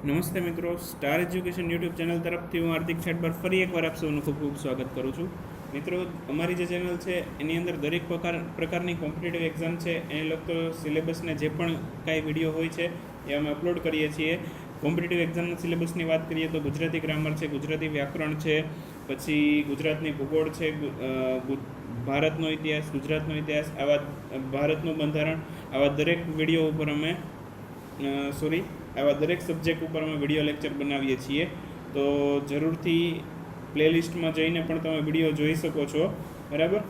નમસ્તે મિત્રો, star education YouTube channel તરફથી હું હાર્દિક છેડબર ફરી એકવાર આપ સૌનું ખૂબ ખૂબ સ્વાગત કરું છું. મિત્રો, અમારી જે ચેનલ છે એની અંદર દરેક પ્રકારની કોમ્પિટિટિવ એક્ઝામ છે એને લગતો સિલેબસને જે પણ કાંઈ વિડીયો હોય છે એ અમે અપલોડ કરીએ છીએ. કોમ્પિટિટિવ એક્ઝામના સિલેબસની વાત કરીએ તો ગુજરાતી ગ્રામર છે, ગુજરાતી વ્યાકરણ છે, પછી ગુજરાતની ભૂગોળ છે, ભારતનો ઇતિહાસ, ગુજરાતનો ઇતિહાસ, આવા ભારતનું બંધારણ, આવા દરેક વિડીયો ઉપર અમે આવા દરેક સબ્જેક્ટ ઉપર અમે વિડીયો લેક્ચર બનાવીએ છીએ. તો જરૂરથી પ્લેલિસ્ટમાં જઈને પણ તમે વિડીયો જોઈ શકો છો, બરાબર.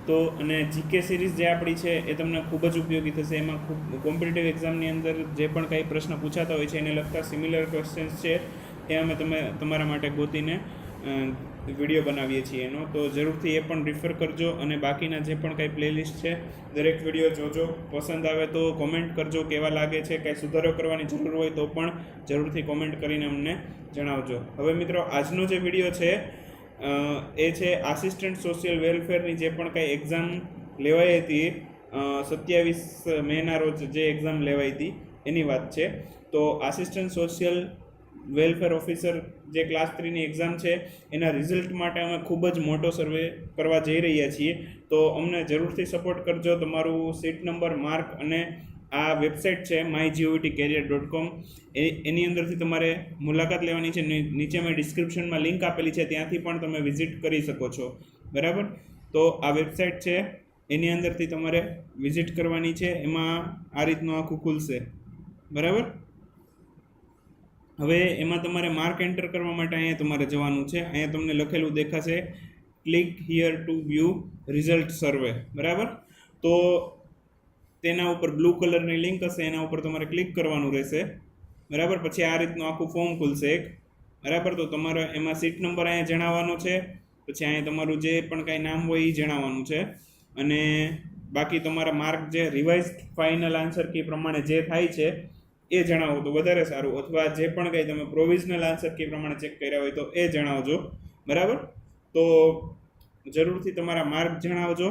તો અને જીકે સિરીઝ જે આપણી છે એ તમને ખૂબ જ ઉપયોગી થશે. એમાં ખૂબ કોમ્પિટિટિવ એક્ઝામની અંદર જે પણ કાંઈ પ્રશ્ન પૂછાતા હોય છે એને લગતા સિમિલર ક્વેશ્ચન્સ છે એ અમે તમારા માટે ગોતીને વિડીયો બનાવીએ છીએ એનો. તો જરૂરથી એ પણ રિફર કરજો અને બાકીના જે પણ કાંઈ પ્લેલિસ્ટ છે દરેક વિડીયો જોજો. પસંદ આવે તો કોમેન્ટ કરજો કેવા લાગે છે, કાંઈ સુધારો કરવાની જરૂર હોય તો પણ જરૂરથી કોમેન્ટ કરીને અમને જણાવજો. હવે મિત્રો, આજનો જે વિડીયો છે એ છે આસિસ્ટન્ટ સોશિયલ વેલફેરની જે પણ કાંઈ એક્ઝામ લેવાઈ હતી 27 મેના રોજ જે એક્ઝામ લેવાઈ હતી એની વાત છે. તો આસિસ્ટન્ટ સોશિયલ વેલફેર ઓફિસર જે ક્લાસ 3ની એક્ઝામ છે એના રિઝલ્ટ માટે અમે ખૂબ જ મોટો સર્વે કરવા જઈ રહ્યા છીએ. તો અમને જરૂરથી સપોર્ટ કરજો. તમારું સીટ નંબર, માર્ક અને આ વેબસાઇટ છે mygovtcareer.com એની અંદરથી તમારે મુલાકાત લેવાની છે. નીચે મેં ડિસ્ક્રિપ્શનમાં લિંક આપેલી છે, ત્યાંથી પણ તમે વિઝિટ કરી શકો છો, બરાબર. તો આ વેબસાઇટ છે એની અંદરથી તમારે વિઝિટ કરવાની છે. એમાં આ રીતનું આખું ખુલશે, બરાબર. હવે એમાં તમારે માર્ક એન્ટર કરવા માટે અહીંયા તમારે જવાનું છે. અહીંયા તમને લખેલું દેખાશે click here to view result survey, બરાબર. તો તેના ઉપર બ્લુ કલરની લિંક હશે, એના ઉપર તમારે ક્લિક કરવાનું રહેશે, બરાબર. પછી આ રીતનું આખું ફોર્મ ખુલશે એક, બરાબર. તો તમારે એમાં સીટ નંબર અહીંયા જણાવવાનો છે. પછી અહીંયા તમારું જે પણ કાંઈ નામ હોય એ જણાવવાનું છે. અને બાકી તમારા માર્ક જે રિવાઇઝ ફાઇનલ આન્સર કી પ્રમાણે જે થાય છે એ જણાવો તો વધારે સારું. અથવા જે પણ કંઈ તમે પ્રોવિઝનલ આન્સર કી પ્રમાણે ચેક કર્યા હોય તો એ જણાવજો, બરાબર. તો જરૂરથી તમારા માર્ક જણાવજો,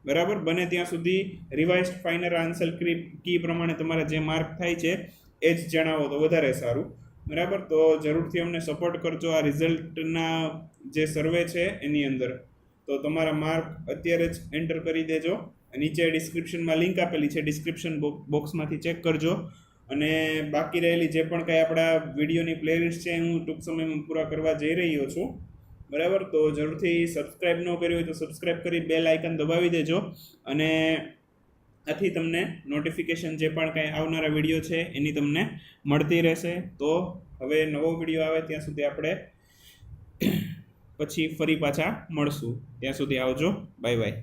બરાબર. બને ત્યાં સુધી રિવાઇઝડ ફાઇનલ આન્સર કી પ્રમાણે તમારા જે માર્ક થાય છે એ જ જણાવો તો વધારે સારું, બરાબર. તો જરૂરથી અમને સપોર્ટ કરજો આ રિઝલ્ટના જે સર્વે છે એની અંદર. તો તમારા માર્ક અત્યારે જ એન્ટર કરી દેજો. નીચે ડિસ્ક્રિપ્શનમાં લિંક આપેલી છે, ડિસ્ક્રિપ્શન બોક્સમાંથી ચેક કરજો. અને બાકી રહેલી જે પણ કાંઈ આપણા વિડીયોની પ્લેલિસ્ટ છે હું ટૂંક સમયમાં પૂરા કરવા જઈ રહ્યો છું, બરાબર. તો જરૂરથી સબસ્ક્રાઈબ ન કર્યું હોય તો સબસ્ક્રાઈબ કરી બેલ આઇકન દબાવી દેજો. અને આથી તમને નોટિફિકેશન જે પણ કાંઈ આવનારા વિડીયો છે એની તમને મળતી રહેશે. તો હવે નવો વિડીયો આવે ત્યાં સુધી આપણે પછી ફરી પાછા મળશું. ત્યાં સુધી આવજો. Bye bye.